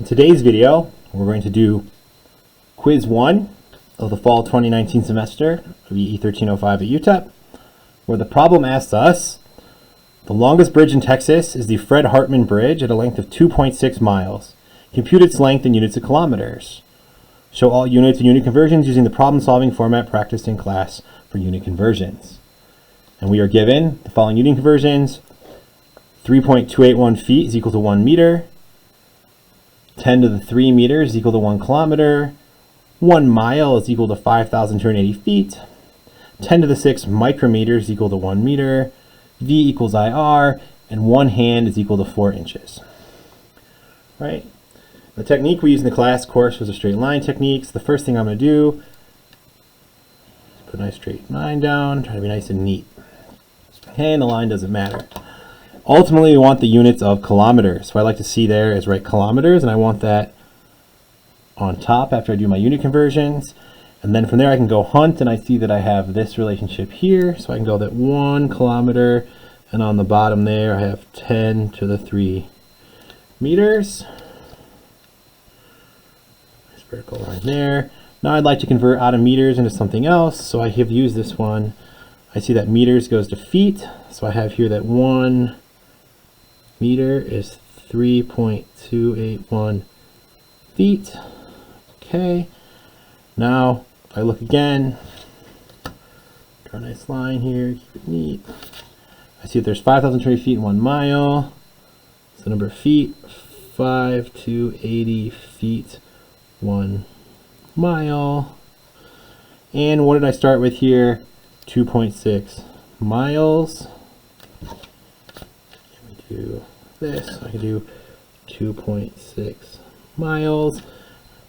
In today's video, we're going to do quiz 1 of the fall 2019 semester of EE1305 at UTEP, where the problem asks us, the longest bridge in Texas is the Fred Hartman Bridge at a length of 2.6 miles. Compute its length in units of kilometers. Show all units and unit conversions using the problem-solving format practiced in class for unit conversions. And we are given the following unit conversions. 3.281 feet is equal to 1 meter. 10 to the 3 meters is equal to 1 kilometer. 1 mile is equal to 5,280 feet. 10 to the 6 micrometers is equal to 1 meter. V equals IR, and 1 hand is equal to 4 inches. Right? The technique we used in the class course was a straight line technique. So the first thing I'm going to do is put a nice straight line down, try to be nice and neat. Okay, and the line doesn't matter. Ultimately, we want the units of kilometers. So I like to see there is write kilometers, and I want that on top after I do my unit conversions. And then from there I can go hunt, and I see that I have this relationship here. So I can go that 1 kilometer, and on the bottom there I have 10 to the 3 meters. Nice vertical line there. Now I'd like to convert out of meters into something else, so I have used this one. I see that meters goes to feet, so I have here that 1 meter is 3.281 feet. Okay, now if I look again, draw a nice line here, keep it neat. I see that there's 5,020 feet in 1 mile. So the number of feet, 5,280 feet, 1 mile. And what did I start with here? 2.6 miles. Let me do this. I can do 2.6 miles.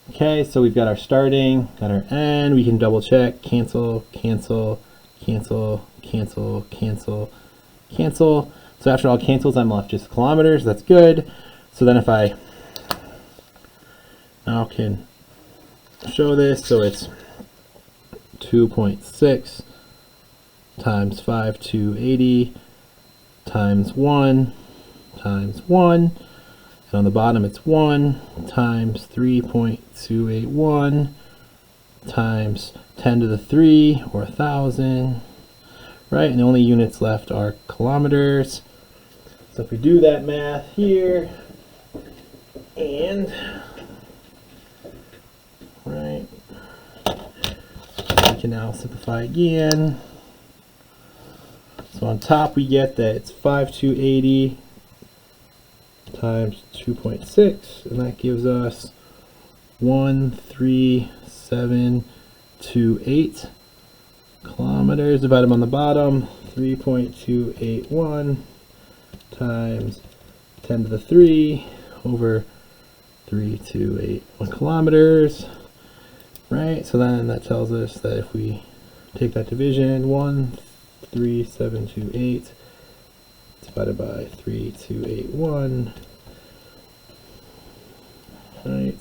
Okay, so we've got our starting, got our end. We can double check, cancel, cancel, cancel, cancel, cancel, cancel. So after all cancels, I'm left just kilometers. That's good. So then if I now can show this, so it's 2.6 times 5,280 times 1 times 1, and on the bottom it's 1 times 3.281 times 10 to the 3, or 1,000, right? And the only units left are kilometers. So if we do that math here, and right, we can now simplify again. So on top we get that it's 5,280 times 2.6, and that gives us 13728 kilometers. Divide them on the bottom, 3.281 times 10 to the 3 over 3,281 kilometers. Right, so then that tells us that if we take that division, 13728 divided by 3,281, right,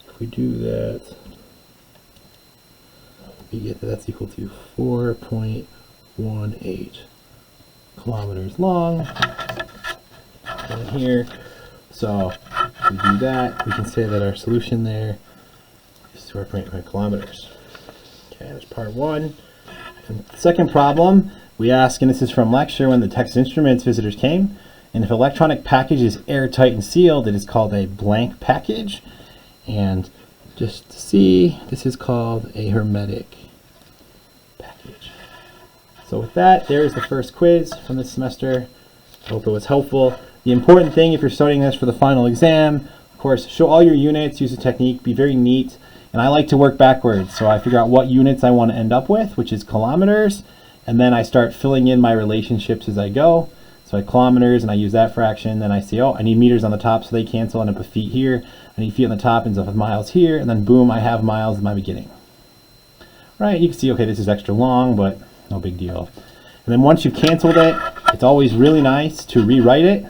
if we do that, we get that that's equal to 4.18 kilometers long right here. So if we do that, we can say that our solution there is 4.5 kilometers. Okay, that's part 1. And the second problem we ask, and this is from lecture when the Texas Instruments visitors came, and if electronic package is airtight and sealed, it is called a blank package. And just to see, this is called a hermetic package. So with that, there is the first quiz from this semester. I hope it was helpful. The important thing if you're studying this for the final exam, of course, show all your units, use the technique, be very neat. And I like to work backwards, so I figure out what units I want to end up with, which is kilometers, and then I start filling in my relationships as I go. So I kilometers, and I use that fraction. Then I say, oh, I need meters on the top, so they cancel, and I put feet here. I need feet on the top, ends up with miles here, and then boom, I have miles in my beginning. Right, you can see, okay, this is extra long, but no big deal. And then once you've canceled it, it's always really nice to rewrite it.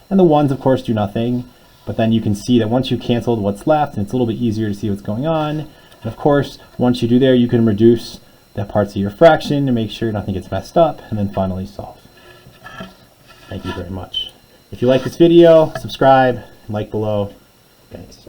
And the ones, of course, do nothing. But then you can see that once you've canceled what's left, and it's a little bit easier to see what's going on. And of course, once you do there, you can reduce the parts of your fraction to make sure nothing gets messed up, and then finally solve. Thank you very much. If you like this video, subscribe, like below. Thanks.